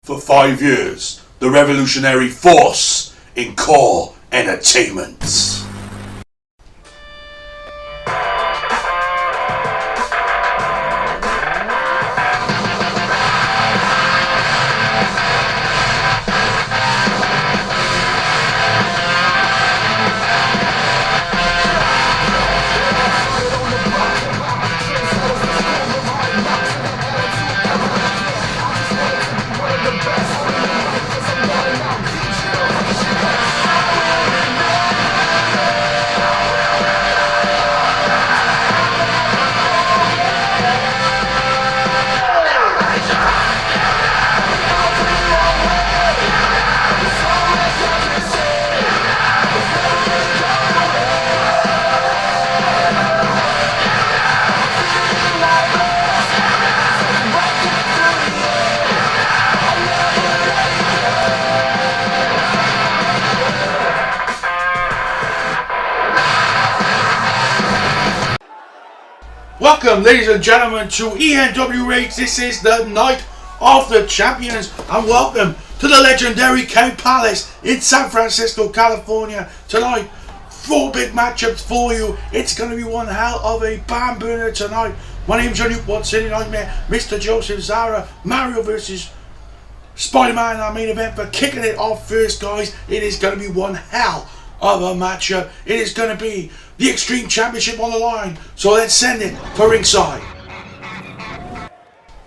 For 5 years, the revolutionary force in core entertainment. Welcome, ladies and gentlemen, to ENW Rage. This is the night of the champions, and welcome to the legendary King Palace in San Francisco, California. Tonight, 4 big matchups for you. It's going to be one hell of a barn burner tonight. My name's Johnny City Nightmare, Mr. Joseph Zara, Mario versus Spider-Man, our main event. For kicking it off first, guys, it is going to be one hell of a matchup. It is going to be the Extreme Championship on the line, so let's send it to ringside.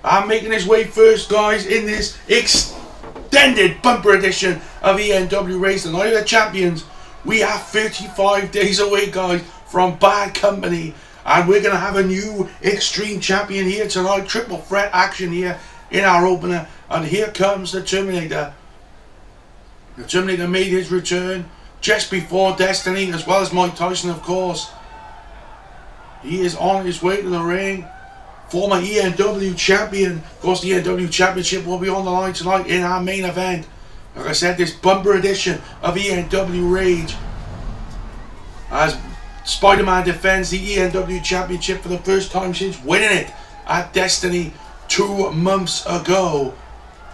I'm making his way first, guys, in this extended bumper edition of ENW Rage, the Night of the Champions. We are 35 days away, guys, from Bad Company, and we're going to have a new Extreme Champion here tonight. Triple threat action here in our opener, and here comes the Terminator. The Terminator made his return just before Destiny, as well as Mike Tyson, of course. He is on his way to the ring. Former ENW champion. Of course, the ENW Championship will be on the line tonight in our main event. Like I said, this bumper edition of ENW Rage, as Spider-Man defends the ENW Championship for the first time since winning it at Destiny 2 months ago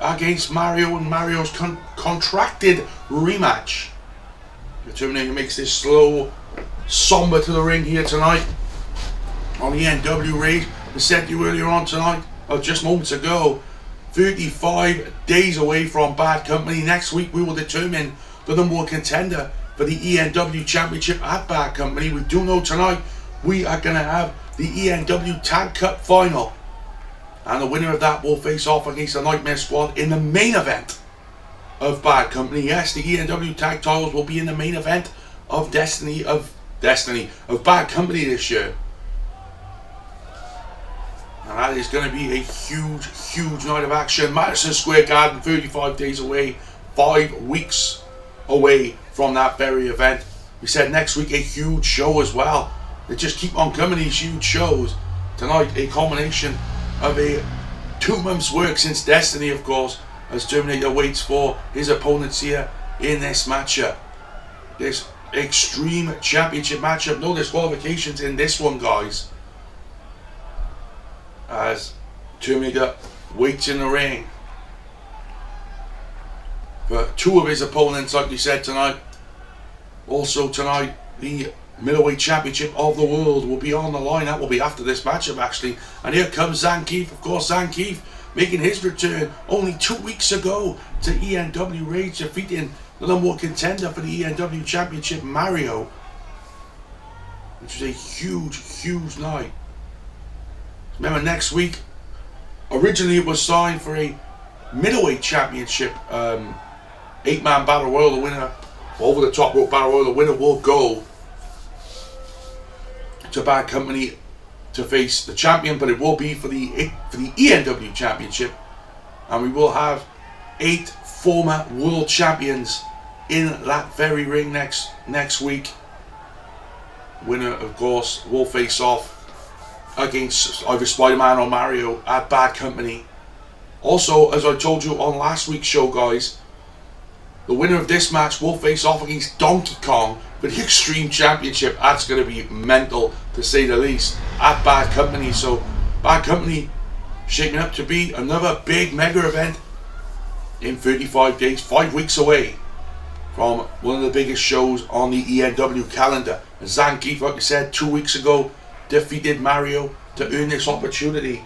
against Mario and Mario's contracted rematch. The Terminator makes this slow, somber to the ring here tonight on the ENW Rage. I said to you earlier on tonight, or just moments ago, 35 days away from Bad Company. Next week we will determine the number 1 contender for the ENW Championship at Bad Company. We do know tonight we are going to have the ENW Tag Cup Final, and the winner of that will face off against the Nightmare Squad in the main event of Bad Company. Yes, the ENW tag titles will be in the main event of Bad Company this year, and that is going to be a huge night of action. Madison Square Garden, 35 days away, 5 weeks away from that very event. We said next week a huge show as well. They just keep on coming, these huge shows. Tonight, a culmination of a 2 months work since Destiny, of course, as Terminator waits for his opponents here in this matchup. This Extreme Championship matchup. No disqualifications in this one, guys, as Terminator waits in the ring for 2 of his opponents, like we said tonight. Also tonight, the Middleweight Championship of the World will be on the line. That will be after this matchup, actually. And here comes ZANGIEF, of course. ZANGIEF making his return only 2 weeks ago to ENW Rage, defeating the number 1 contender for the ENW Championship, Mario, which was a huge night. Remember, next week, originally it was signed for a Middleweight Championship 8-man Battle Royal. The winner, over the top rope Battle Royal, the winner will go to Bad Company to face the champion, but it will be for the ENW Championship, and we will have 8 former world champions in that very ring next week. Winner, of course, will face off against either Spider-Man or Mario at Bad Company. Also, as I told you on last week's show, guys, the winner of this match will face off against Donkey Kong for the Extreme Championship. That's going to be mental, to say the least, at Bad Company. So Bad Company shaping up to be another big mega event in 35 days, 5 weeks away from one of the biggest shows on the ENW calendar. ZANGIEF, like I said 2 weeks ago, defeated Mario to earn this opportunity.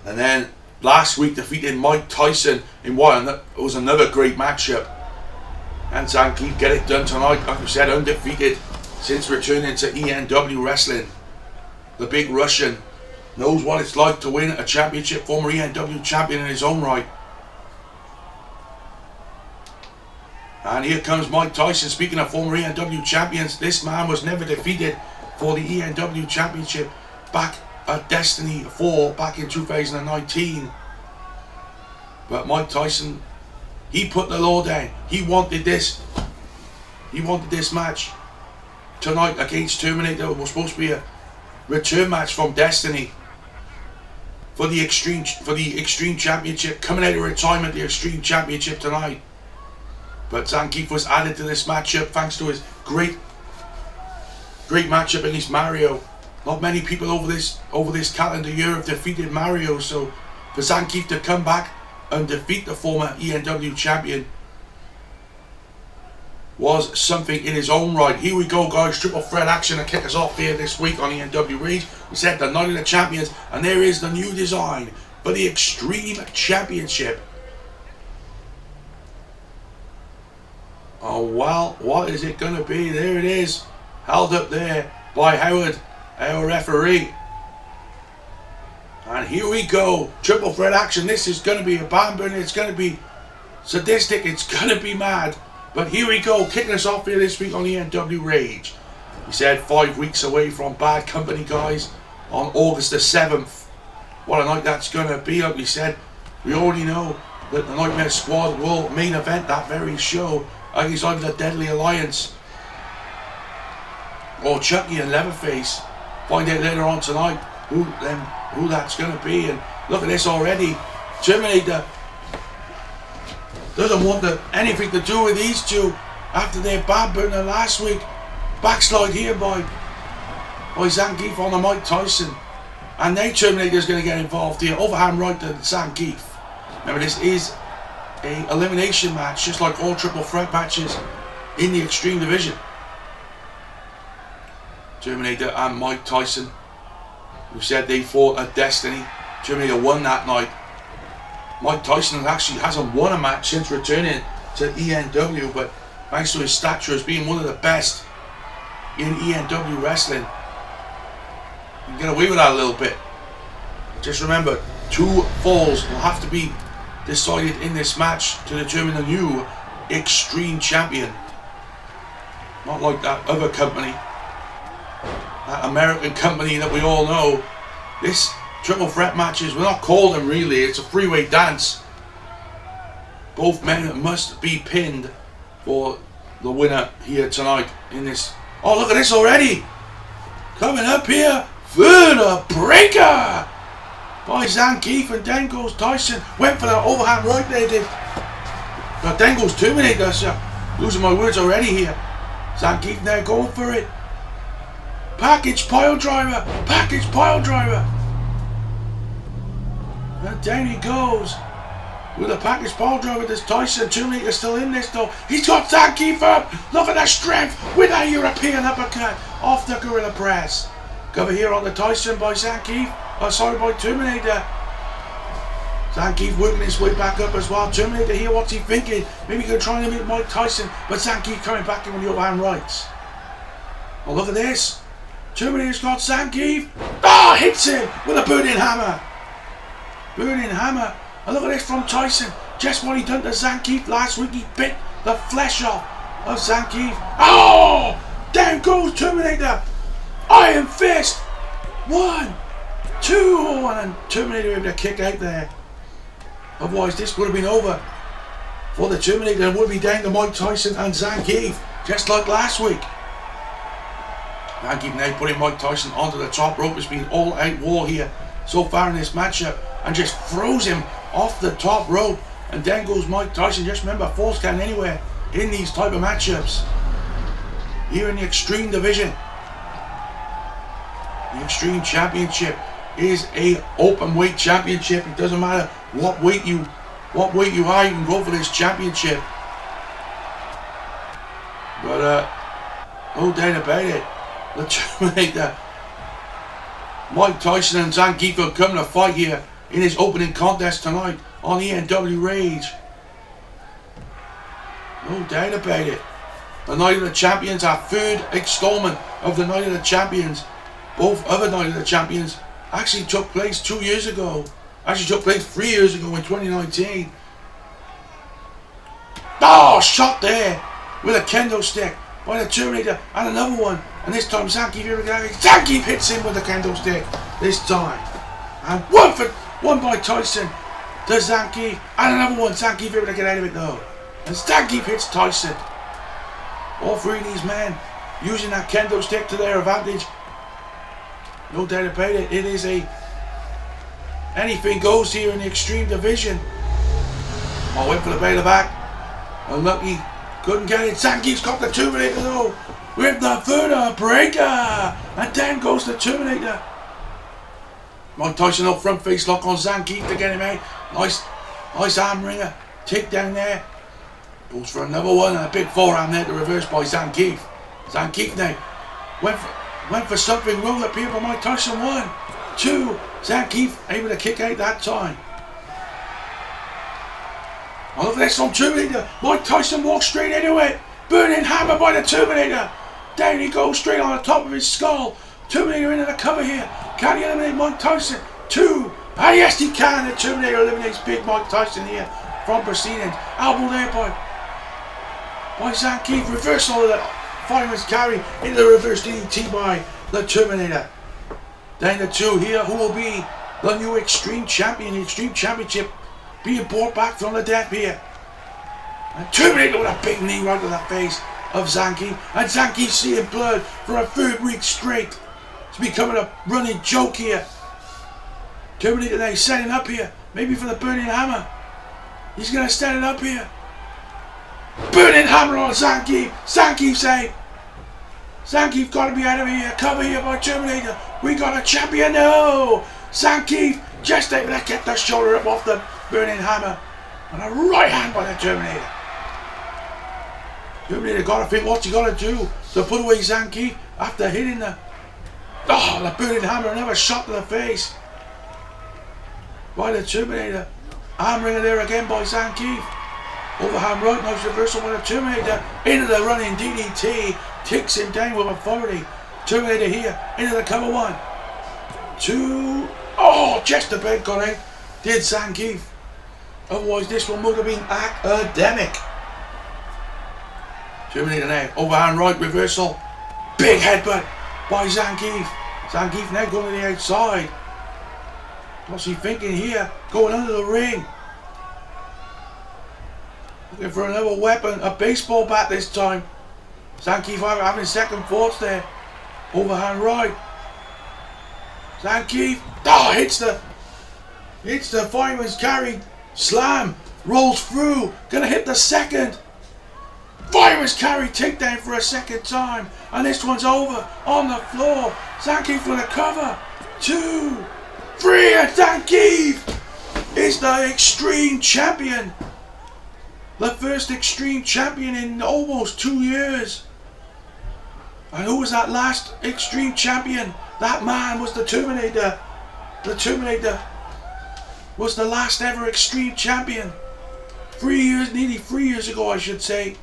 And then last week defeated Mike Tyson in what was another great matchup. And ZANGIEF get it done tonight, like I said, undefeated since returning to ENW Wrestling. The big Russian knows what it's like to win a championship, former ENW champion in his own right. And here comes Mike Tyson. Speaking of former ENW champions, this man was never defeated for the ENW championship back at Destiny 4 back in 2019. But Mike Tyson, he put the law down. He wanted this. He wanted this match tonight against Terminator. It was supposed to be a return match from Destiny for the Extreme Championship, coming out of retirement, the Extreme Championship tonight. But ZANGIEF was added to this matchup thanks to his great matchup against Mario. Not many people over this calendar year have defeated Mario, so for ZANGIEF to come back and defeat the former ENW champion was something in his own right. Here we go, guys. Triple threat action to kick us off here this week on ENW Rage. We said the Night of the Champions, and there is the new design for the Extreme Championship. Oh well, what is it going to be? There it is, held up there by Howard, our referee. And here we go, triple threat action. This is going to be a barn burner. It's going to be sadistic. It's going to be mad. But here we go, kicking us off here this week on ENW Rage. We said 5 weeks away from Bad Company, guys, on August the 7th. What a night that's going to be. Like we said, we already know that the Nightmare Squad will main event that very show against either the Deadly Alliance or Chucky and Leatherface. Find out later on tonight who that's going to be. And look at this already. Terminator doesn't want anything to do with these two after their bad burner last week. Backslide here by ZANGIEF on the Mike Tyson. And now Terminator's going to get involved here. Overhand right to ZANGIEF. Remember, this is a elimination match, just like all triple threat matches in the Extreme Division. Terminator and Mike Tyson, who said they fought at Destiny. Terminator won that night. Mike Tyson actually hasn't won a match since returning to ENW, but thanks to his stature as being one of the best in ENW wrestling, you can get away with that a little bit. Just remember, 2 falls will have to be decided in this match to determine the new Extreme Champion. Not like that other company, that American company that we all know. This triple threat matches, we're not calling them really, it's a three-way dance. Both men must be pinned for the winner here tonight in this. Oh, look at this already. Coming up here for the breaker by ZANGIEF, and then goes Tyson. Went for the overhand right there, did. But then goes Terminator, so losing my words already here. ZANGIEF now going for it. Package pile driver, package pile driver. And down he goes with a package pile driver. There's Tyson. Terminator still in this though. He's got ZANGIEF up. Look at that strength with that European uppercut off the Gorilla Press. Cover here on the Tyson by ZANGIEF. Oh, sorry, by Terminator. ZANGIEF working his way back up as well. Terminator here, what's he thinking? Maybe he's going to try and meet Mike Tyson, but ZANGIEF coming back in with the overhand rights. Oh, look at this. Terminator's got ZANGIEF. Ah, hits him with a burning hammer. Burning hammer. And look at this from Tyson. Just what he done to ZANGIEF last week. He bit the flesh off of ZANGIEF. Oh! Down goes Terminator. Iron Fist. 1, 2. And Terminator able to kick out there. Otherwise, this would have been over for the Terminator and would be down to Mike Tyson and ZANGIEF, just like last week. ZANGIEF now putting Mike Tyson onto the top rope. It's been all-out war here so far in this matchup, and just throws him off the top rope. And then goes Mike Tyson. Just remember, falls count anywhere in these type of matchups here in the Extreme Division, the Extreme Championship. is a open weight championship. It doesn't matter what weight you are, you can go for this championship. But no doubt about it, the Terminator, Mike Tyson and Zangief are coming to fight here in his opening contest tonight on ENW Rage. No doubt about it. The Night of the Champions, our third installment of the Night of the Champions. Both other Night of the Champions actually took place 2 years ago. Actually took place 3 years ago in 2019. Oh, shot there with a kendo stick by the Terminator, and another one. And this time Zangief hits him with the kendo stick this time. And one by Tyson to Zangief, and another one. Zangief able to get out of it though. And Zangief hits Tyson. All three of these men using that kendo stick to their advantage. No doubt about it. It is a anything goes here in the Extreme Division. I went for the bail back. Unlucky. Couldn't get it. Zangief's got the Terminator though. With the Verna breaker. And then goes the Terminator. Mike Tyson up front, face lock on Zangief to get him out. Nice arm wringer. Take down there. Goes for another one, and a big forearm there to reverse by Zangief. Zangief now went for something, roll up here by Mike Tyson. 1, 2. Zangief able to kick out that time. I love this on Terminator. Mike Tyson walks straight into it. Burning hammer by the Terminator. Down he goes straight on the top of his skull. Terminator into the cover here. Can he eliminate Mike Tyson? 2. And yes he can. The Terminator eliminates big Mike Tyson here from proceedings. Elbow there by Zangief. Reversal of the fireman's carry into the reverse DDT by the Terminator. Then the two here, who will be the new Extreme Champion, the Extreme Championship being brought back from the dead here. And Terminator with a big knee right to the face of Zangief. And Zangief seeing blood for a third week straight. It's becoming a running joke here. Terminator now setting up here, maybe for the burning hammer. He's going to set it up here. Burning hammer on Zangief. Zangief's out. Zangief got to be out of here. Cover here by Terminator. We got a champion. No. Zangief just able to get the shoulder up off the burning hammer. And a right hand by the Terminator. Terminator got to think what's he got to do to put away Zangief after hitting the burning hammer. Another shot to the face by the Terminator. Arm wringer there again by Zangief. Overhand right, nice reversal by the Terminator. Into the running DDT. Takes him down with authority. Terminator here. Into the cover. 1, 2. Oh, just about got out. Did Zangief. Otherwise this one would have been academic. Terminator now. Overhand right, reversal. Big headbutt by Zangief. Zangief now going to the outside. What's he thinking here? Going under the ring. Looking for another weapon, a baseball bat this time. Zangief having second thoughts there. Overhand right. Zangief hits the fireman's carry. Slam. Rolls through. Gonna hit the second. Fireman's carry takedown for a second time. And this one's over on the floor. Zangief with a cover. 2, 3, and Zangief is the Extreme Champion. The first Extreme Champion in almost 2 years. And who was that last Extreme Champion? That man was the Terminator. The Terminator was the last ever Extreme Champion. 3 years, nearly 3 years ago I should say.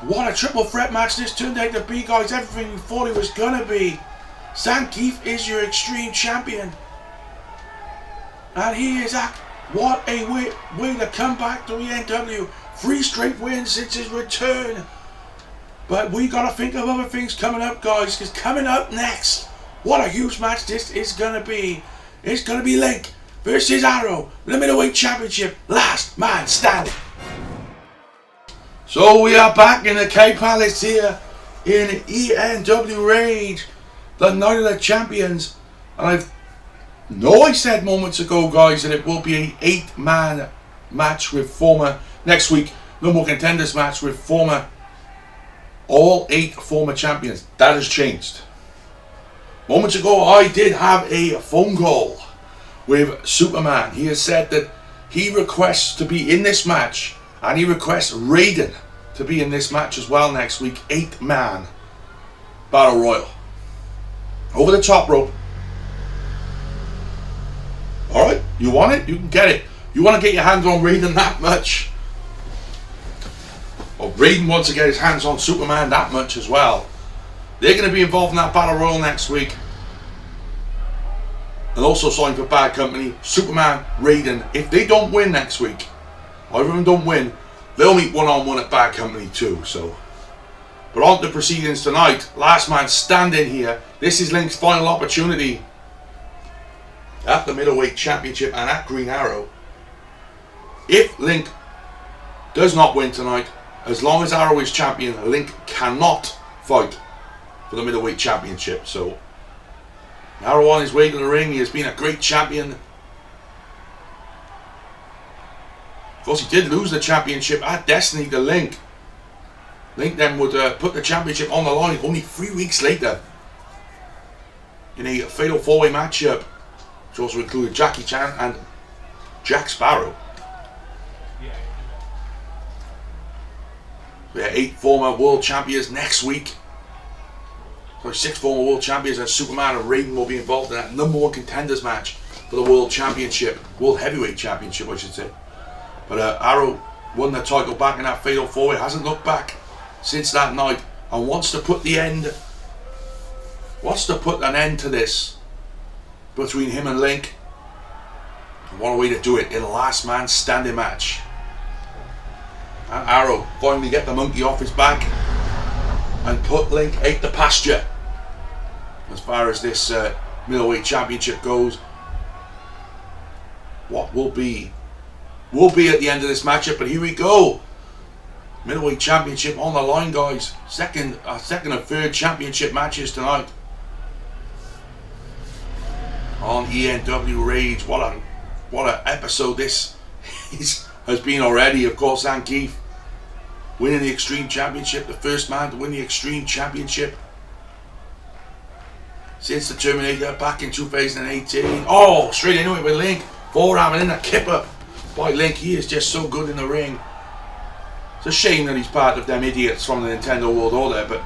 What a triple threat match this turned out to be, guys. Everything we thought it was gonna be. Zangief is your Extreme Champion. And he is at what a way to come back to ENW. 3 straight wins since his return. But we got to think of other things coming up, guys. Because coming up next, what a huge match this is going to be. It's going to be Link versus Arrow. The middleweight championship. Last man standing. So we are back in the K Palace here in ENW Rage. The Night of the Champions. And I said moments ago, guys, that it will be an 8-man match with former, next week, no more contenders match with former, all 8 former champions. That has changed. Moments ago, I did have a phone call with Superman. He has said that he requests to be in this match, and he requests Raiden to be in this match as well next week. 8-man Battle Royal. Over the top rope. Alright, you want it? You can get it. You want to get your hands on Raiden that much? Well, Raiden wants to get his hands on Superman that much as well. They're going to be involved in that Battle Royal next week. And also signed for Bad Company, Superman, Raiden. If they don't win next week, either of them don't win, they'll meet one-on-one at Bad Company too. So, but on to the proceedings tonight. Last man standing here. This is Link's final opportunity at the Middleweight Championship and at Green Arrow. If Link does not win tonight, as long as Arrow is champion, Link cannot fight for the Middleweight Championship. So Arrow on his way to the ring. He has been a great champion. Of course, he did lose the championship at Destiny to Link. Link then would put the championship on the line only 3 weeks later in a fatal 4-way matchup, which also included Jackie Chan and Jack Sparrow. We have 8 former world champions next week. Sorry, 6 former world champions, and Superman and Raiden will be involved in that #1 contenders match for the world championship, world heavyweight championship I should say. But Arrow won the title back in that fatal 4-way, hasn't looked back since that night, and wants to put an end to this between him and Link. And what a way to do it, in a last man standing match. And Arrow finally get the monkey off his back and put Link out the pasture as far as this middleweight championship goes. What will be at the end of this matchup, but here we go. Middleweight championship on the line, guys. Second and third championship matches tonight on ENW Rage. What an episode this has been already. Of course, ZANGIEF winning the Extreme Championship, the first man to win the Extreme Championship since the Terminator back in 2018. Oh, straight into it with Link. Forearm and in a kipper by Link. He is just so good in the ring. It's a shame that he's part of them idiots from the Nintendo World Order, but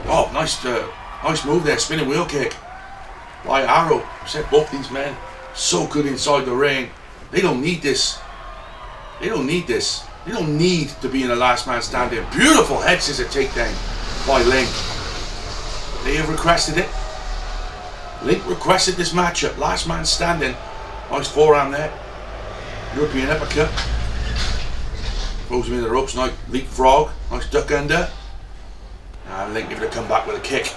oh, nice move there, spinning wheel kick by Arrow. I said both these men so good inside the ring. They don't need this. They don't need this. They don't need to be in a last man standing. Beautiful head scissor takedown by Link. They have requested it. Link requested this matchup. Last man standing. Nice forearm there. European uppercut. Throws him in the ropes. Nice leapfrog. Nice duck under. And Link able to come back with a kick.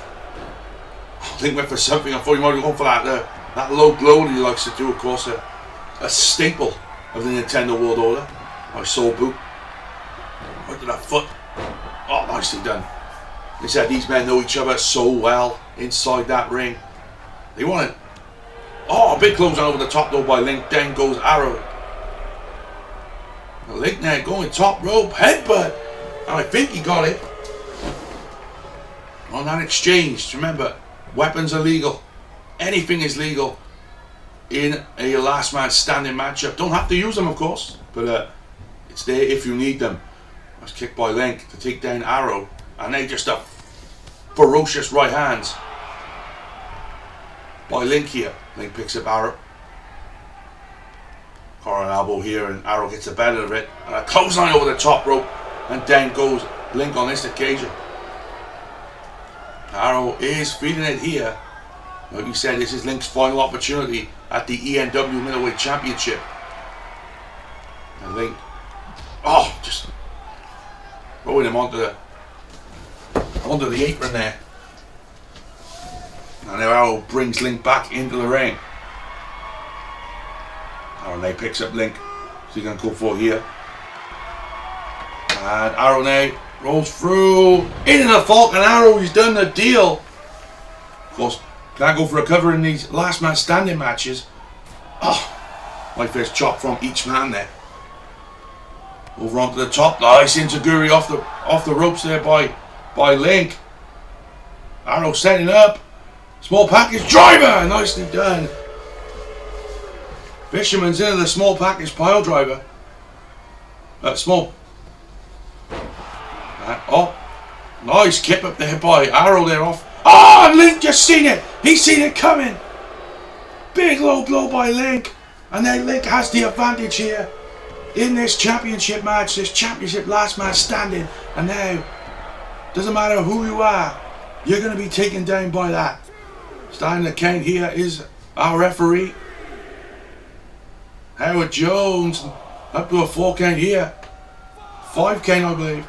Link went for something. I thought he might have gone for that low blow that he likes to do, of course. A staple of the Nintendo World Order. Nice soul boot. Right to that foot. Oh, nicely done. They said these men know each other so well inside that ring. They want it. Oh, a big close over the top though by Link. Then goes Arrow. Link now going top rope headbutt. And I think he got it. On that exchange. Remember, weapons are legal. Anything is legal in a last man standing matchup. Don't have to use them, of course, but it's there if you need them. Nice kick by Link to take down Arrow, and they just a ferocious right hands by Link here. Link picks up Arrow. Collar elbow here, and Arrow gets the better of it, and a clothesline over the top rope, and down goes Link on this occasion. Arrow is feeling it here. Like we said, this is Link's final opportunity at the ENW Middleweight Championship. And Link, oh, just throwing him onto the apron there. And now Arrow brings Link back into the ring. Arrow now picks up Link. So he's going to go for here. And Arrow now rolls through into the Falcon Arrow. He's done the deal. Of course, can't go for a cover in these last man standing matches. Oh, my first chop from each man there. Over onto the top. Nice enziguri off the ropes there by Link. Arrow setting up. Small package driver. Nicely done. Fisherman's into the small package pile driver. Small. Oh, nice kip up there by Arrow there off. Oh, Link just seen it. He's seen it coming. Big low blow by Link. And then Link has the advantage here in this championship match. This championship last man standing. And now, doesn't matter who you are, you're going to be taken down by that. Starting the count here is our referee, Howard Jones. Up to a 4 count here. 5 count, I believe.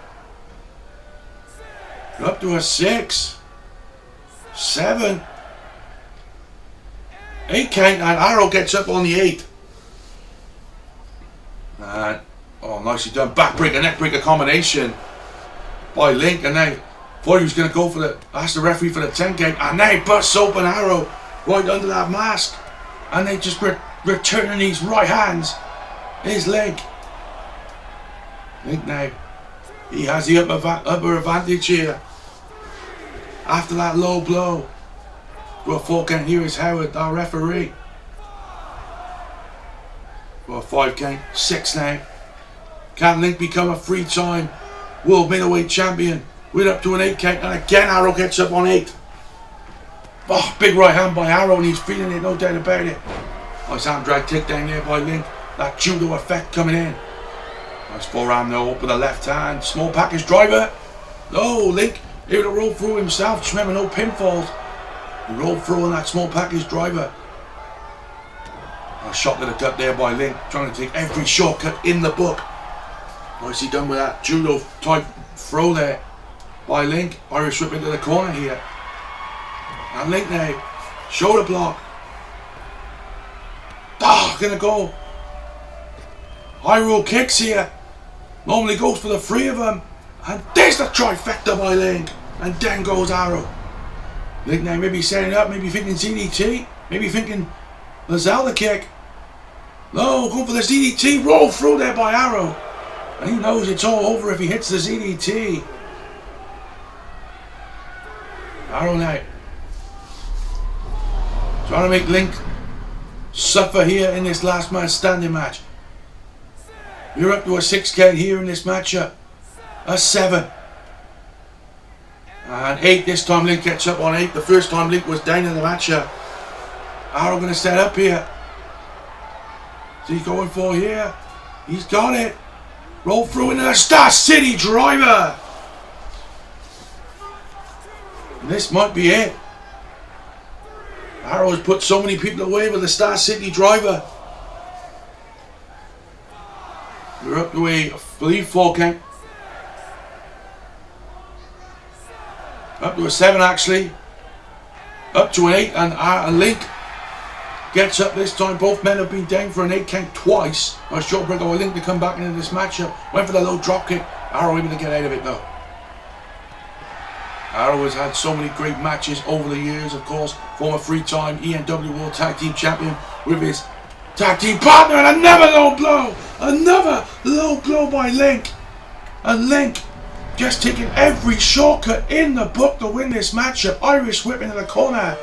Up to a 6. 7. 8 count, and Arrow gets up on the 8. And, oh, nicely done. Backbreaker, neckbreaker combination by Link. And now, thought he was going to go for ask the referee for the 10 count. And now he busts open Arrow right under that mask. And they just returning these right hands. Here's Link. Link now. He has the upper advantage here. After that low blow. To a 4 count, here is Howard, our referee. To a 5 count, 6 now. Can Link become a 3-time world middleweight champion? We're up to an 8 count, and again Arrow gets up on 8. Oh, big right hand by Arrow, and he's feeling it, no doubt about it. Nice arm drag takedown there by Link. That judo effect coming in. Nice forearm though, up with the left hand. Small package driver. Oh, Link able to roll through himself. Just remember, no pinfalls. He rolled through on that small package driver. A shot to the gut there by Link. Trying to take every shortcut in the book. Nicely done with that judo type throw there by Link. Irish whip into the corner here. And Link now. Shoulder block. Ah, gonna go. High roll kicks here. Normally goes for the 3 of them. And there's the trifecta by Link. And then goes Arrow. Link now maybe setting up, maybe thinking ZDT. Maybe thinking the Zelda kick. No, going for the ZDT. Roll through there by Arrow. And he knows it's all over if he hits the ZDT. Arrow now. Trying to make Link suffer here in this last man standing match. You're up to a 6 count here in this matchup. A 7. And 8 this time. Link gets up on 8. The first time Link was down in the matchup. Arrow going to set up here. So he's going for here. He's got it. Roll through into the Star City driver. And this might be it. Arrow has put so many people away with the Star City driver. We're up to a, I believe, 4 count. Up to a 7 actually. Up to an 8, and Link gets up this time. Both men have been down for an 8 count twice. Nice short break over Link to come back into this matchup. Went for the low drop kick. Arrow able to get out of it though. Arrow has had so many great matches over the years, of course. Former 3-time ENW World Tag Team Champion with his tag team partner, and another low blow. Another low blow by Link. And Link just taking every shortcut in the book to win this matchup. Irish whip into the corner.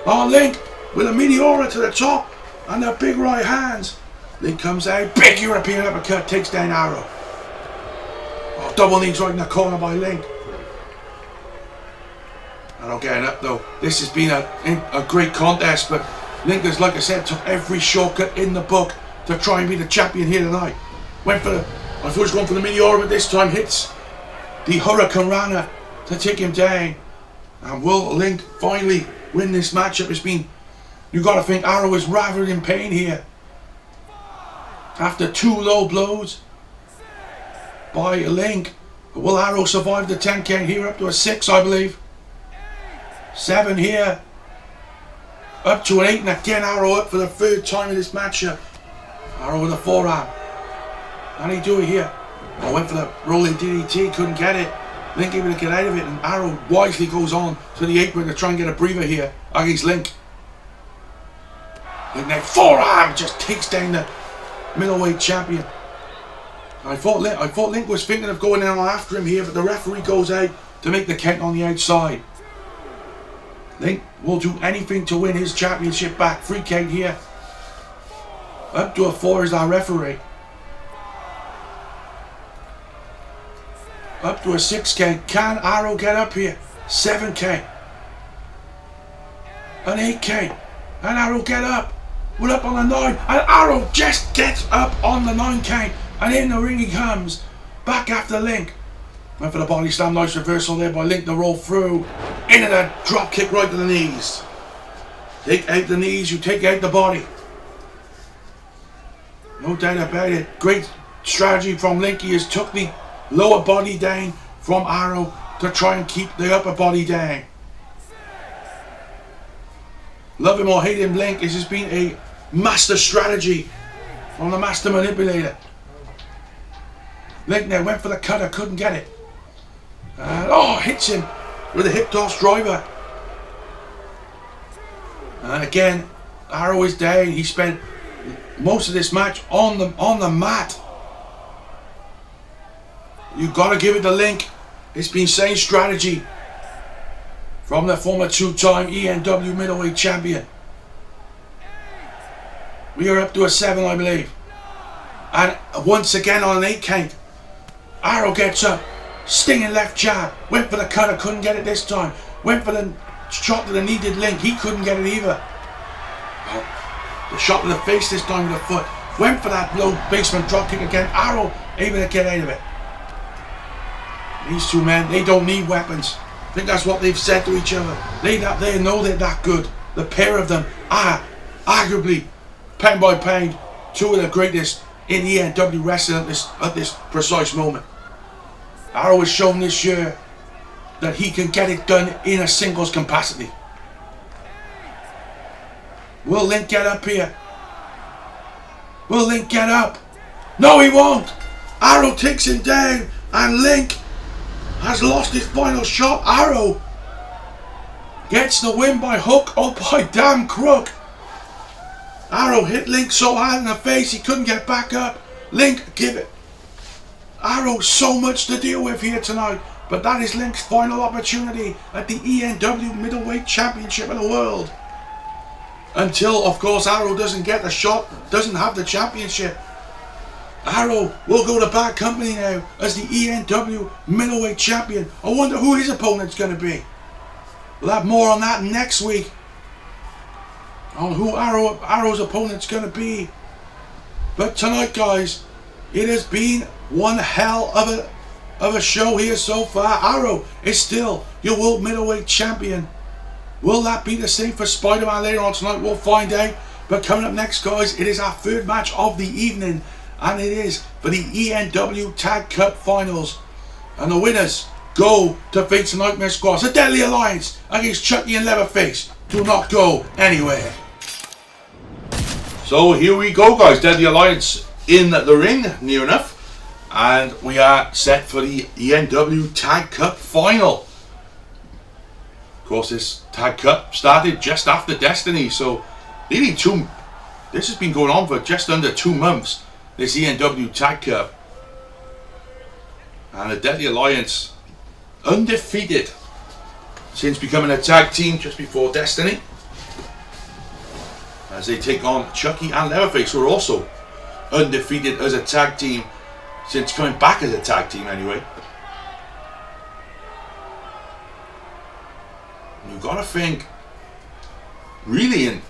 Oh, Link with a Meteora to the top and the big right hands. Link comes out. Big European uppercut takes down Arrow. Oh, double knees right in the corner by Link. Arrow getting up though. This has been a great contest, but Link has, like I said, took every shortcut in the book to try and be the champion here tonight. Went for the, I thought he was going for the Meteora, but this time hits the Hurricane Rana to take him down. And will Link finally win this matchup? It's been, you got to think Arrow is rather in pain here. After 2 low blows by Link. But will Arrow survive the 10 count here? Up to a 6, I believe. 7 here. Up to an 8, and again Arrow up for the 3rd time in this matchup. Arrow with a forearm. How do he do it here? I went for the rolling DDT, couldn't get it. Link able to get out of it, and Arrow wisely goes on to the apron to try and get a breather here against Link. Link now forearm just takes down the middleweight champion. I thought Link was thinking of going in after him here, but the referee goes out to make the count on the outside. Link will do anything to win his championship back. Free count here. Up to a 4 is our referee. Up to a 6 count. Can Arrow get up here? 7 count. An 8 count. And Arrow get up. We're up on the 9. And Arrow just gets up on the 9 count. And in the ring he comes. Back after Link. Went for the body slam. Nice reversal there by Link to roll through. Into the drop kick right to the knees. Take out the knees, you take out the body. No doubt about it. Great strategy from Link. He has took the lower body down from Arrow to try and keep the upper body down. Love him or hate him, Link. This has been a master strategy from the master manipulator. Link now went for the cutter, couldn't get it. And hits him with a hip toss driver. And again, Arrow is down. He spent most of this match on the mat. You gotta give it to Link. It's been same strategy from the former 2-time ENW middleweight champion. We are up to a 7, I believe. And once again on an 8 count. Arrow gets up. Stinging left jab. Went for the cutter, couldn't get it this time. Went for the shot to the knee, did Link. He couldn't get it either. The shot to the face this time with the foot. Went for that low basement drop kick again. Arrow able to get out of it. These two men, they don't need weapons. I think that's what they've said to each other. They know they're that good. The pair of them are arguably, pound by pound, two of the greatest in ENW wrestling at this precise moment. Arrow has shown this year that he can get it done in a singles capacity. Will Link get up here? Will Link get up? No, he won't. Arrow takes him down and Link has lost his final shot. Arrow gets the win by hook or by damn crook. Arrow hit Link so hard in the face he couldn't get back up. Link give it. Arrow so much to deal with here tonight, but that is Link's final opportunity at the ENW Middleweight Championship of the World. Until, of course, Arrow doesn't get the shot, doesn't have the championship. Arrow will go to bad company now as the ENW Middleweight Champion. I wonder who his opponent's going to be. We'll have more on that next week. On who Arrow's opponent's going to be. But tonight, guys, it has been one hell of a show here so far. Arrow is still your World Middleweight Champion. Will that be the same for Spider-Man later on tonight? We'll find out. But coming up next, guys, it is our third match of the evening. And it is for the ENW Tag Cup Finals. And the winners go to face the Nightmare Squad. The Deadly Alliance against Chucky and Leatherface. Do not go anywhere. So here we go, guys. Deadly Alliance in the ring, near enough. And we are set for the ENW Tag Cup Final. Of course, this Tag Cup started just after Destiny, so nearly this has been going on for just under 2 months, this ENW Tag Cup. And the Deadly Alliance, undefeated since becoming a tag team just before Destiny, as they take on Chucky and Leatherface, who are also undefeated as a tag team since coming back as a tag team anyway. You've got to think, really,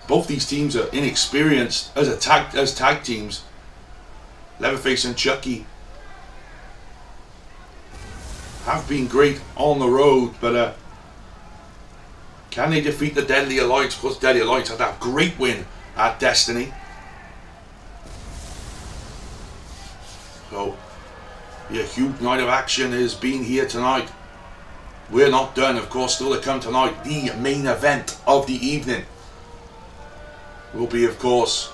both these teams are inexperienced as tag teams. Leatherface and Chucky have been great on the road, but can they defeat the Deadly Alliance? Of course, Deadly Alliance had that great win at Destiny. So, a huge night of action has been here tonight. We're not done, of course. Still to come tonight, the main event of the evening will be, of course,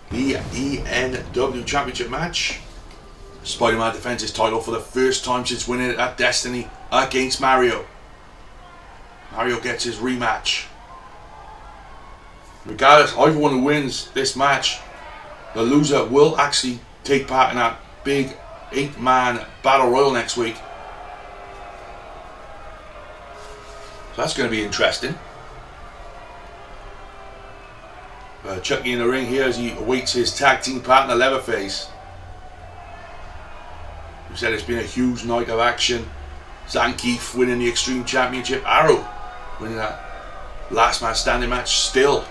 the ENW Championship match. Spider-Man defends his title for the first time since winning it at Destiny against Mario. Mario gets his rematch. Regardless, either one who wins this match, the loser will actually take part in that big 8-man battle royal next week. So that's going to be interesting. Chucky in the ring here as he awaits his tag team partner Leatherface. We said it's been a huge night of action. ZANGIEF winning the Extreme Championship. ARROW winning that last man standing match still.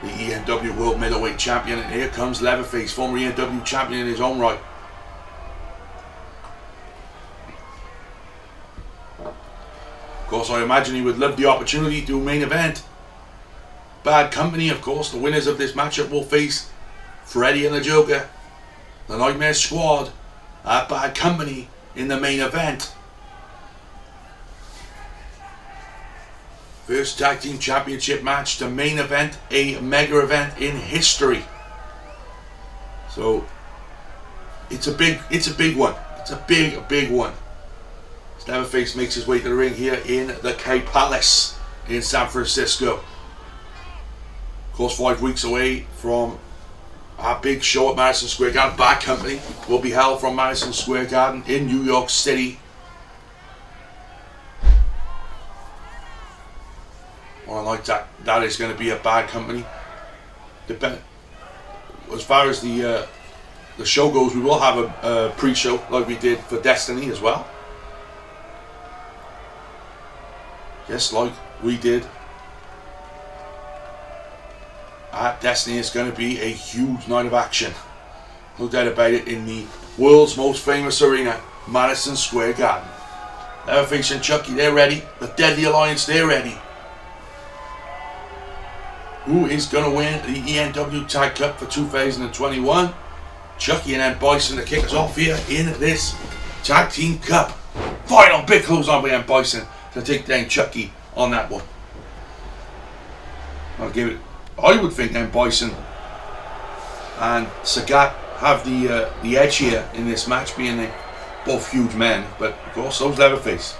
The ENW World Middleweight Champion. And here comes Leatherface, former ENW Champion in his own right. Of course, I imagine he would love the opportunity to main event. Bad Company, of course. The winners of this matchup will face Freddy and the Joker, the Nightmare Squad, at Bad Company in the main event. First Tag Team Championship match to main event a mega event in history. So it's a big one. It's a big one. Leatherface makes his way to the ring here in the K Palace in San Francisco. Of course, 5 weeks away from our big show at Madison Square Garden. Bad Company will be held from Madison Square Garden in New York City. Well, I like that is going to be a Bad Company. As far as the show goes, we will have a pre-show like we did for Destiny as well. Just like we did at Destiny. It's going to be a huge night of action, no doubt about it, in the world's most famous arena, Madison Square Garden. Leatherface and Chucky, they're ready. The Deadly Alliance, they're ready. Who is going to win the ENW Tag Cup for 2021? Chucky and then Bison to kick us off here in this Tag Team Cup. Final big close on by Bison to take down Chucky on that one. I would think then Bison and Sagat have the edge here in this match, being they both huge men, but of course so's Leatherface.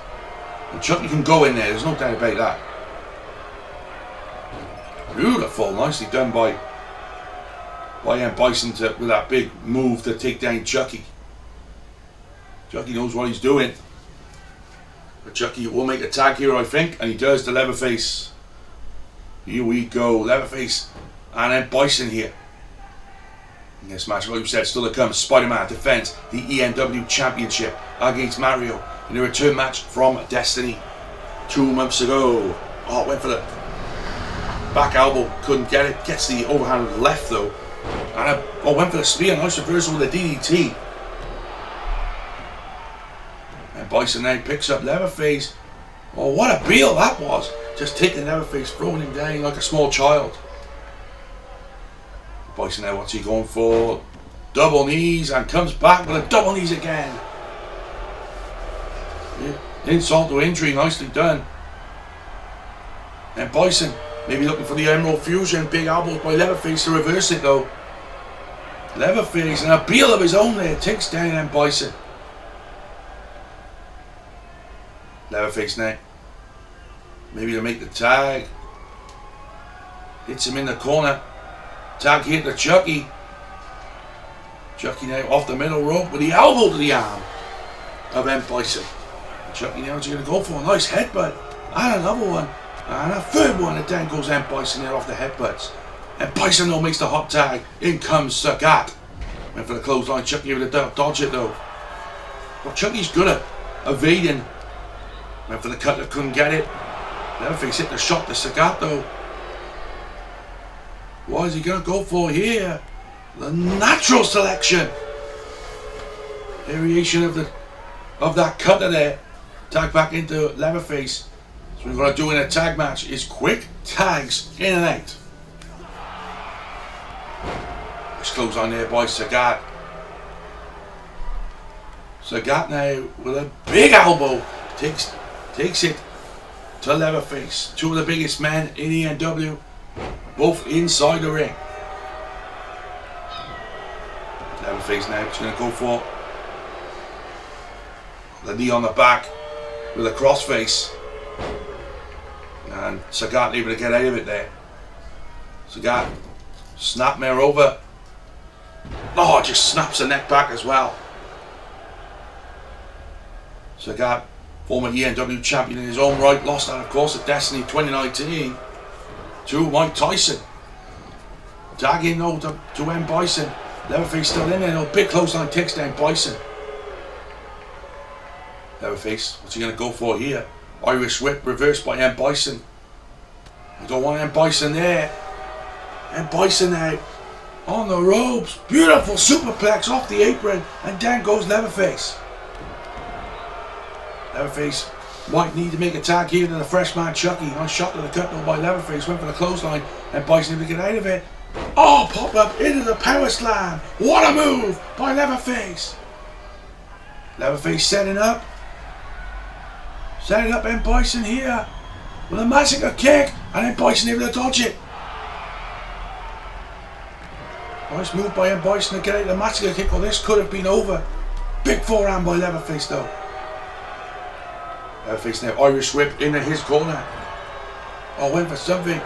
And Chucky can go in there, there's no doubt about that. Beautiful, nicely done by Bison with that big move to take down Chucky. Chucky knows what he's doing. But Chucky will make a tag here, I think, and he does to Leatherface. Here we go, Leatherface and then Bison here. In this match, like we said, still to come, Spider-Man defends the ENW Championship against Mario in a return match from Destiny 2 months ago. Oh, went for the back elbow, couldn't get it. Gets the overhand with the left though. And went for the spear, nice reversal with the DDT. And Bison now picks up Leatherface. Oh, what a beal that was. Just taking Leatherface, throwing him down like a small child. Bison now, what's he going for? Double knees, and comes back with a double knees again. Yeah. Insult to injury, nicely done. And Bison maybe looking for the Emerald Fusion. Big elbows by Leatherface to reverse it though. Leatherface, and a beal of his own there, takes down M. Bison. Leatherface now. Maybe to make the tag. Hits him in the corner. Tag hit to Chucky. Chucky now off the middle rope with the elbow to the arm of M. Bison. Chucky now, what's he going to go for? A nice headbutt. And another one. And a third one. And down goes M. Bison there off the headbutts. And Bison though makes the hot tag. In comes Sagat. Went for the clothesline. Chucky able to dodge it though. But Chucky's good at evading. Went for the cutter, couldn't get it. Leatherface hit the shot to Sagat though. What is he going to go for here? The natural selection. Variation of that cutter there. Tag back into Leatherface. So we're going to do in a tag match is quick tags in and out. Let's close on there by Sagat. Sagat now with a big elbow takes it to Leatherface. Two of the biggest men in ENW, both inside the ring. Leatherface now is going to go for the knee on the back with a crossface. And Sagat able to get out of it there. Sagat, snapmare over. Oh, just snaps the neck back as well. Sagat former ENW champion in his own right. Lost that, of course, at Destiny 2019 to Mike Tyson. Tagging though to M. Bison. Leatherface still in there. No, big clothesline takes down Bison. Leatherface, what's he going to go for here? Irish whip reversed by M. Bison. I don't want M. Bison there. M. Bison out on the ropes. Beautiful superplex off the apron. And down goes Leatherface. Leatherface might need to make a tag here to the fresh man Chucky. Nice shot to the gut though by Leatherface. Went for the clothesline. And Bison able to get out of it. Oh, pop up into the power slam. What a move by Leatherface. Leatherface setting up. Setting up M. Bison here with a massacre kick, and then Bison able to dodge it. Nice move by M. Bison to get out the massacre kick. Well, this could have been over. Big forehand by Leatherface though. Leatherface now Irish whip into his corner. Oh, went for something.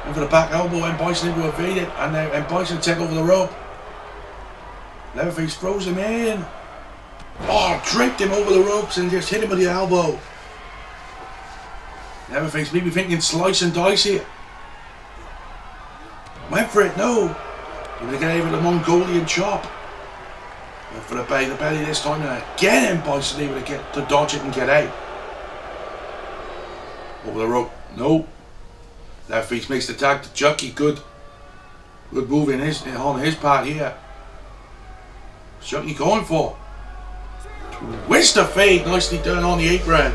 Went for the back elbow. M. Bison able to evade it, and now M. Bison take over the rope. Leatherface throws him in. Oh, draped him over the ropes and just hit him with the elbow. Leatherface maybe thinking slice and dice here. Went for it, no. Able to get out with the Mongolian chop. Went for the belly this time, and again M. Bison able to get to dodge it and get out. Over the rope, no. Leatherface makes the tag to Chucky. Good move on his part here. What's Chucky going for? Twist of fate, nicely done on the apron.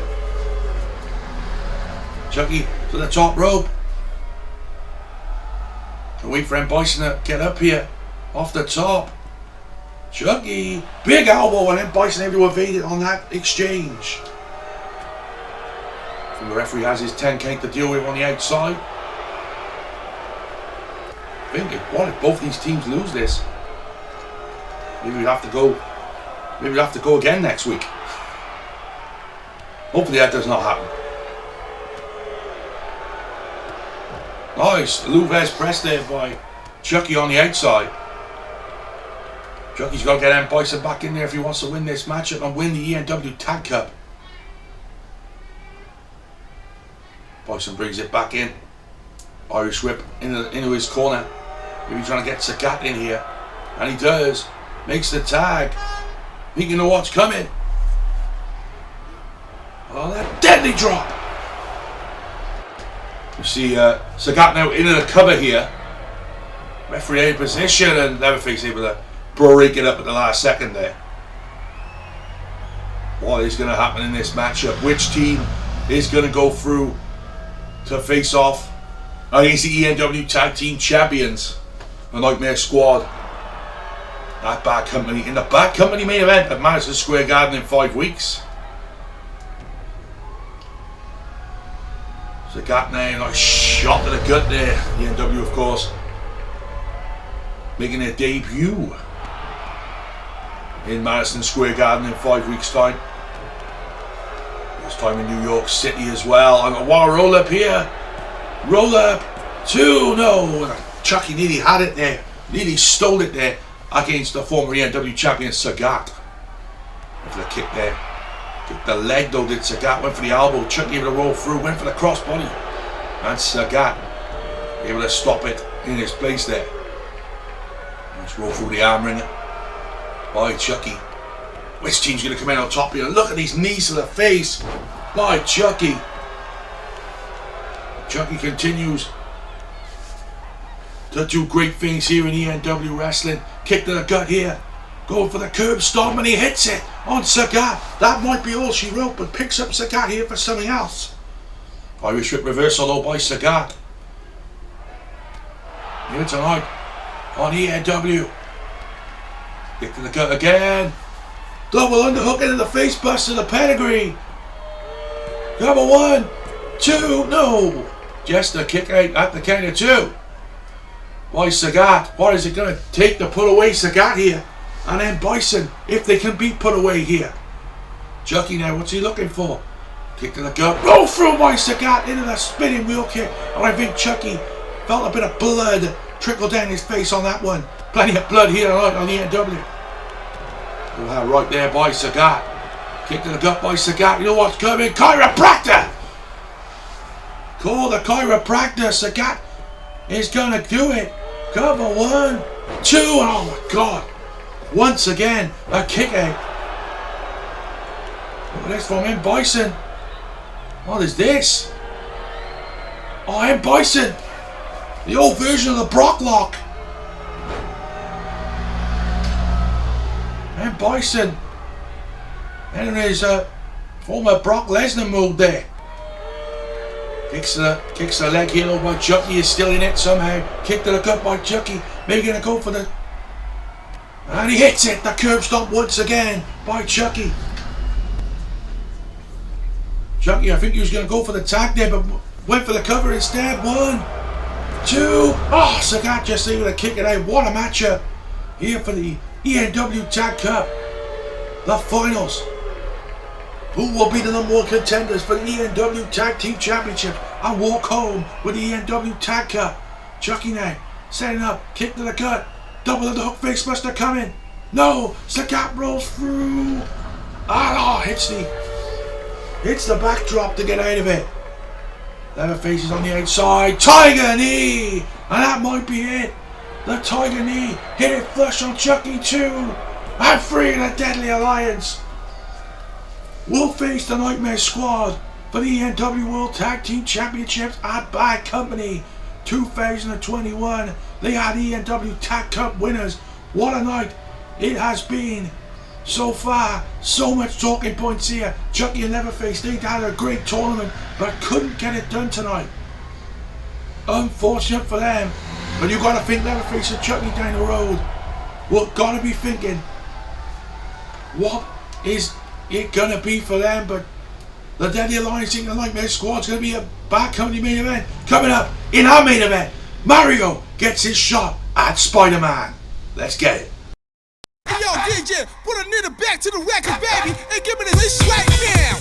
Chucky to the top rope. And wait for M. Bison to get up here. Off the top. Chucky, big elbow, and M. Bison able to evade it on that exchange. And the referee has his 10 count to deal with on the outside. I think if both these teams lose this, maybe we have to go. Maybe we'll have to go again next week. Hopefully that does not happen. Nice. Louves press there by Chucky on the outside. Chucky's got to get M. Bison back in there if he wants to win this matchup and win the ENW Tag Cup. Bison brings it back in. Irish whip into his corner. Maybe trying to get Sagat in here. And he does. Makes the tag. You know what's coming. Oh, that deadly drop. You see Sagat now into the cover here. Referee in position, and Leatherface able to break it up at the last second there. What is going to happen in this matchup? Which team is going to go through to face off against the ENW Tag Team Champions, the Nightmare Squad? That Bad Company in the Bad Company main event at Madison Square Garden in 5 weeks. Sagat now, nice shot to the gut there. ENW, of course, making their debut in Madison Square Garden in 5 weeks' time. This time in New York City as well. And what a roll up here. Roll up. 2, no. Chucky nearly had it there. Nearly stole it there against the former ENW champion Sagat. Went for the kick there. Kicked the leg though, did Sagat. Went for the elbow. Chucky able to roll through. Went for the crossbody. And Sagat able to stop it in his place there. Let's roll through the arm ringer by Chucky. Which team's going to come out on top here? Look at these knees to the face by Chucky. Chucky continues to do great things here in ENW wrestling. Kick to the gut here. Going for the curb stomp, and he hits it on Sagat. That might be all she wrote, but picks up Sagat here for something else. Irish whip reversal though by Sagat. Here tonight on ENW. Kick to the gut again. Double underhook into the face buster, the pedigree. Number 1, 2, no. Just a kick out at the count of 2. By Sagat. What is it going to take to put away Sagat here? And then Bison, if they can be put away here. Chucky now, what's he looking for? Kick to the gut. Roll through by Sagat into the spinning wheel kick. And I think Chucky felt a bit of blood trickle down his face on that one. Plenty of blood here tonight on the ENW. Wow, right there by Sagat. Kick to the gut by Sagat. You know what's coming? Chiropractor! Call the chiropractor. Sagat is gonna do it. Cover 1, 2. Oh my God. Once again, a kick out. Look at this from M. Bison. What is this? Oh, M. Bison. The old version of the Brock Lock. M. Bison. And there's a former Brock Lesnar move there. Kicks the leg heel by Chucky. Is still in it somehow. Kick to the gut by Chucky. Maybe gonna go for the... And he hits it. The curb stomp once again by Chucky. Chucky, I think he was gonna go for the tag there, but went for the cover instead. 1, 2. Oh, Sagat just able to kick it out. What a matchup here for the ENW Tag Cup. The finals. Who will be the #1 contenders for the ENW Tag Team Championship and walk home with the ENW Tag Cup? Chucky now, setting up, kick to the gut, double of the hook face buster coming. No, Sagat rolls through. Ah, hits the backdrop to get out of it. Leatherface is on the outside, Tiger Knee, and that might be it. The Tiger Knee hit it flush on Chucky too, and free in a Deadly Alliance. Will face the Nightmare Squad for the ENW World Tag Team Championships at Bad Company 2021. They are the ENW Tag Cup winners. What a night it has been so far. So much talking points here. Chucky and Leatherface, they had a great tournament but couldn't get it done tonight. Unfortunate for them. But you gotta think Leatherface and Chucky down the road will gotta be thinking, what is it gonna be for them? But the Deadly Alliance and the Nightmare Squad's gonna be a Bad Company main event. Coming up in our main event, Mario gets his shot at Spider-Man. Let's get it. Hey yo, DJ, put a nigga back to the record, baby, and give me this right now.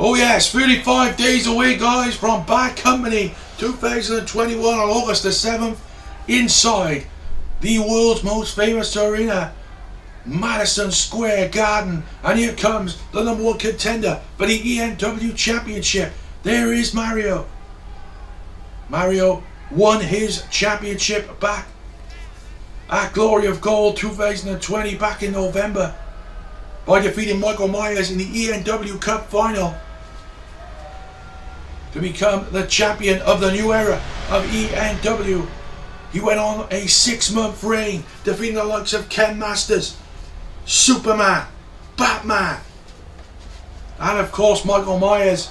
Oh yes, 35 days away guys from Bad Company 2021 on August the 7th inside the world's most famous arena, Madison Square Garden. And here comes the #1 contender for the ENW Championship. There is Mario. Mario won his championship back at Glory of Gold 2020 back in November by defeating Michael Myers in the ENW Cup final to become the champion of the new era of ENW. He went on a 6-month reign, defeating the likes of Ken Masters, Superman, Batman, and of course Michael Myers.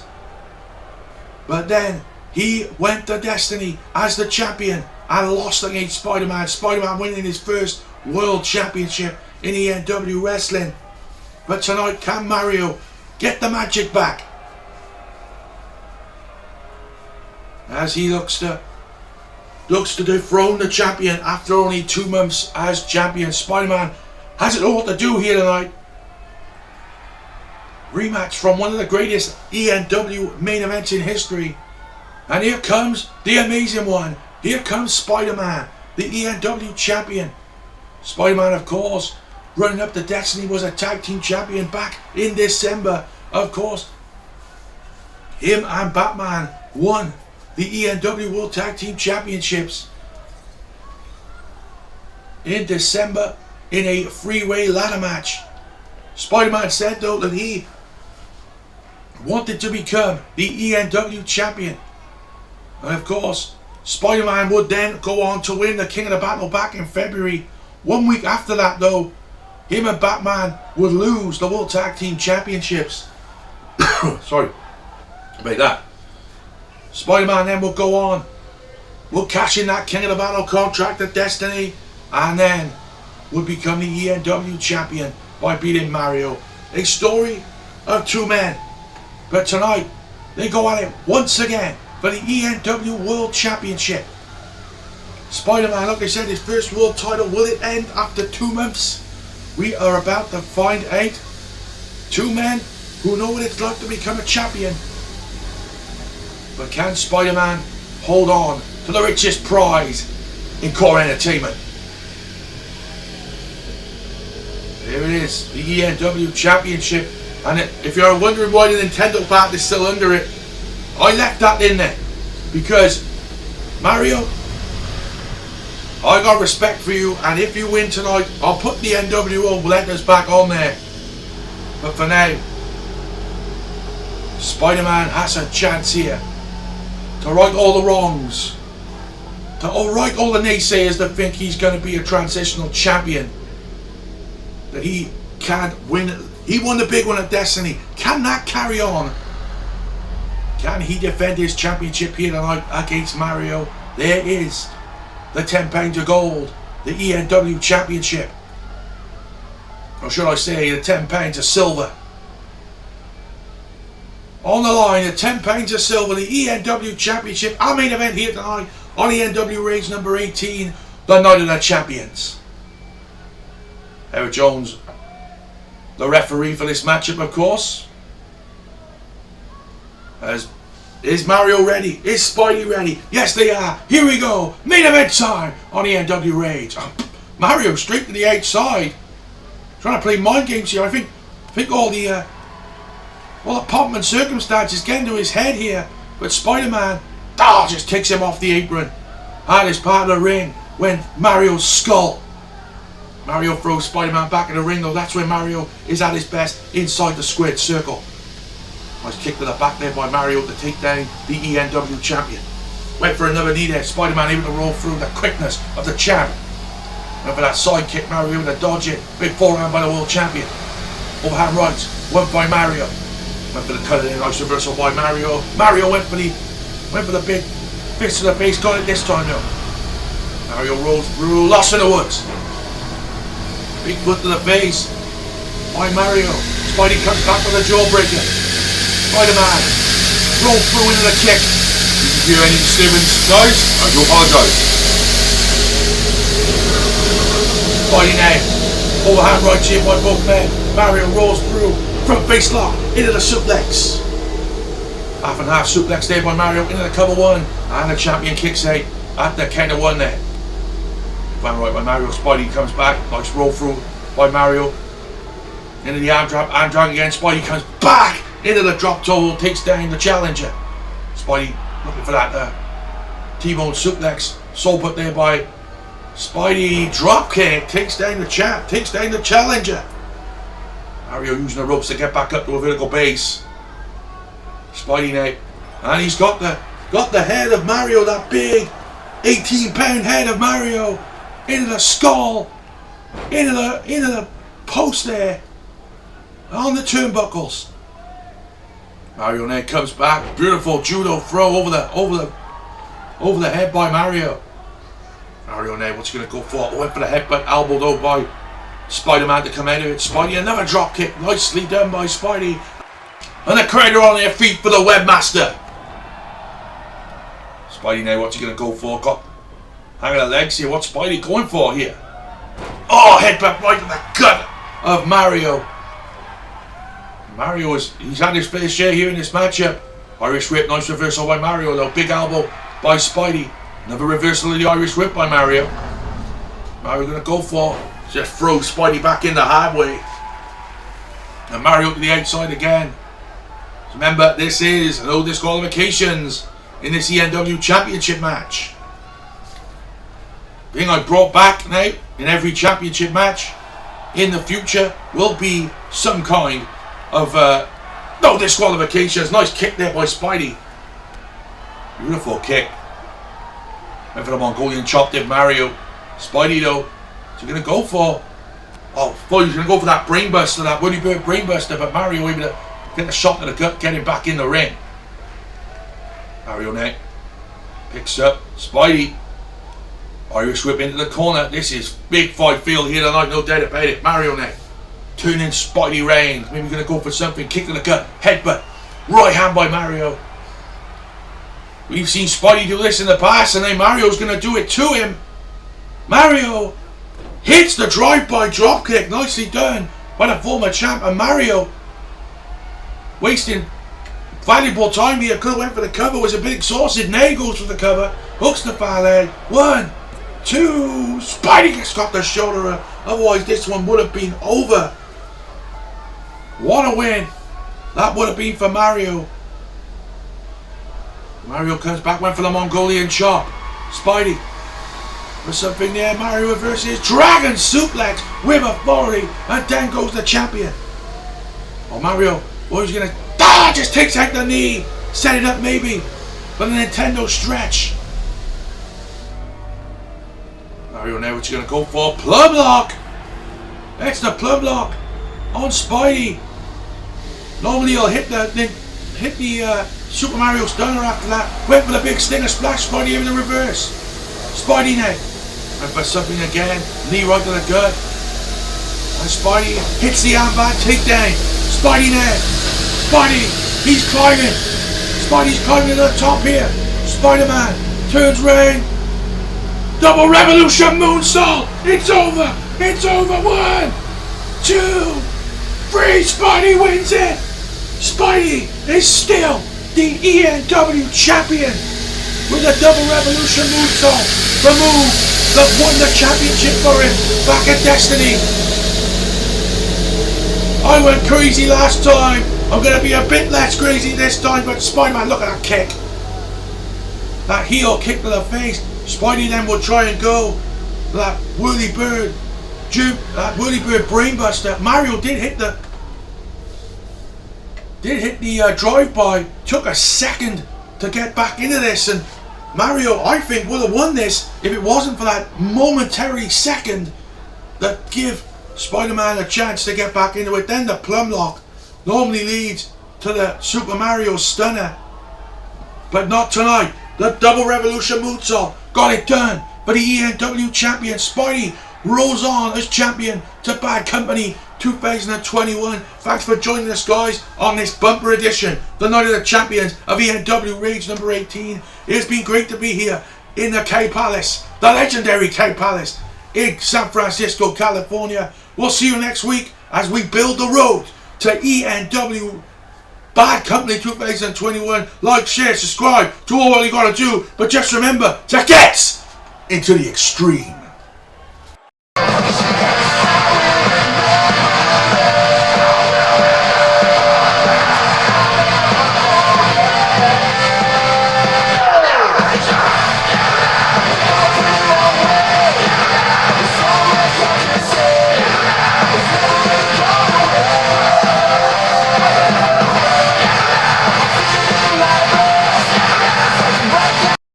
But then he went to Destiny as the champion and lost against Spider-Man. Spider-Man winning his first world championship in ENW wrestling. But tonight, can Mario get the magic back? As he looks to dethrone the champion after only 2 months as champion. Spider-Man has it all to do here tonight. Rematch from one of the greatest ENW main events in history. And here comes the amazing one. Here comes Spider-Man, the ENW champion. Spider-Man, of course, running up to Destiny, was a tag team champion back in December. Of course, him and Batman won the ENW World Tag Team Championships in December in a three-way ladder match. Spider-Man said though that he wanted to become the ENW champion. And of course, Spider-Man would then go on to win the King of the Battle back in February. 1 week after that though, him and Batman would lose the World Tag Team Championships. Sorry about that. Spider-Man then will go on, will cash in that King of the Battle contract at Destiny, and then would become the ENW champion by beating Mario. A story of 2 men. But tonight, they go at it once again for the ENW World Championship. Spider-Man, like I said, his first world title, will it end after 2 months? We are about to find out. 2 men who know what it's like to become a champion. But can Spider-Man hold on to the richest prize in core entertainment? There it is, the ENW Championship. And if you're wondering why the Nintendo part is still under it, I left that in there because Mario, I got respect for you, and if you win tonight, I'll put the NWO letters back on there. But for now, Spider-Man has a chance here to right all the wrongs, to right all the naysayers that think he's going to be a transitional champion, that he can't win. He won the big one at Destiny. Can that carry on? Can he defend his championship here tonight against Mario? There is the £10 of gold, the ENW Championship. Or should I say the £10 of silver. On the line, the £10 of silver, the ENW Championship. Our main event here tonight on ENW Rage number 18, the Night of the Champions. Eric Jones, the referee for this matchup, of course. Is Mario ready? Is Spidey ready? Yes, they are. Here we go. Main event time on ENW Rage. Mario straight to the outside. Trying to play mind games here. I think all the pomp and circumstances getting to his head here. But Spider-Man just takes him off the apron. That is part of the ring when Mario's skull. Mario throws Spider-Man back in the ring though. That's when Mario is at his best inside the squared circle. Nice kick to the back there by Mario to take down the ENW champion. Went for another knee there. Spider-Man able to roll through the quickness of the champ. Went for that side kick. Mario able to dodge it. Big forehand by the world champion. Overhand right. Went by Mario. Went for the cut in. Nice reversal by Mario. Mario went for the big fist to the face. Got it this time though. Mario rolls through. Lost in the woods. Big foot to the face by Mario. Spidey comes back with a jawbreaker. Spider-Man roll through into the kick. If you hear any disturbance, guys, I do apologise. Spidey now. Overhand right here by both men. Mario rolls through. Front face lock into the suplex. Half and half suplex there by Mario into the cover one. And the champion kicks out at the count of one there. Van right by Mario. Spidey comes back. Nice roll through by Mario. Into the arm drag again. Spidey comes back into the drop toe. Takes down the challenger. Spidey looking for that T-bone suplex. Soul put there by Spidey. Drop kick. Takes down the champ. Takes down the challenger. Mario using the ropes to get back up to a vertical base. Spidey now. And he's got the head of Mario. That big 18-pound head of Mario. Into the skull, into the post there, on the turnbuckles. Mario now comes back, beautiful judo throw over the head by Mario. Mario now, what's he gonna go for? Went for the headbutt, elbowed out by Spider-Man to come out of it. Spidey, another drop kick, nicely done by Spidey. And the crowd are on their feet for the webmaster. Spidey now, what's he gonna go for? Got hanging the legs here. What's Spidey going for here? Oh, headbutt right in the gut of Mario. He's had his fair share here in this matchup. Irish whip, nice reversal by Mario though. Big elbow by Spidey. Another reversal of the Irish whip by Mario. Mario gonna go for, just throw Spidey back in the hard way. And Mario to the outside again. Remember, this is no disqualifications in this ENW Championship match. Thing I brought back now in every championship match in the future will be some kind of no disqualifications. Nice kick there by Spidey. Beautiful kick. Went for the Mongolian chop there, Mario. Spidey though, what's he gonna go for? Oh, thought he was gonna go for that brainbuster, that Woody Bird brainbuster, but Mario able to get the shot to the gut, get him back in the ring. Mario now picks up Spidey. Irish whip into the corner. This is big fight field here tonight, no doubt about it. Mario now turning Spidey round. Maybe going to go for something. Kick to the gut. Headbutt. Right hand by Mario. We've seen Spidey do this in the past, and then Mario's going to do it to him. Mario hits the drive-by dropkick. Nicely done by the former champ. And Mario wasting Valuable time here. Could have went for the cover. Was a bit exhausted. Now goes for the cover. Hooks the far leg. 1, 2. Spidey gets got the shoulder. Otherwise, this one would have been over. What a win. That would have been for Mario. Mario comes back. Went for the Mongolian chop. Spidey. For something there. Mario reverses. Dragon suplex with authority. And then goes the champion. Oh, Mario. What is he going to... just takes out the knee. Set it up maybe for the Nintendo stretch. Mario now what's going to go for? Plum lock. That's the plum lock on Spidey. Normally he'll hit the Super Mario Stunner after that. Went for the big stinger splash. Spidey in the reverse. Spidey now. Went for something again. Knee right to the gut. And Spidey hits the armband takedown. Spidey now. Spidey, he's climbing. Spidey's climbing to the top here. Spider-Man turns round. Double revolution moonsault. It's over. It's over. 1, 2, 3. Spidey wins it. Spidey is still the ENW champion with a double revolution moonsault. The move that won the championship for him back at Destiny. I went crazy last time. I'm going to be a bit less crazy this time, but Spider-Man, look at that kick. That heel kick to the face. Spidey then will try and go for that whirly-bird brainbuster. Mario did hit the drive-by. Took a second to get back into this, and Mario, I think, would have won this if it wasn't for that momentary second that give Spider-Man a chance to get back into it. Then the plum lock normally leads to the Super Mario Stunner, but not tonight. The double revolution moonsault got it done for the ENW champion. Spidey rolls on as champion to Bad Company 2021. Thanks for joining us, guys, on this bumper edition, the Night of the Champions of ENW Rage number 18. It has been great to be here in the K Palace, the legendary K Palace in San Francisco, California. We'll see you next week as we build the road to ENW Bad Company 2021. Like, share, subscribe, do all you gotta do, but just remember to get into the extreme.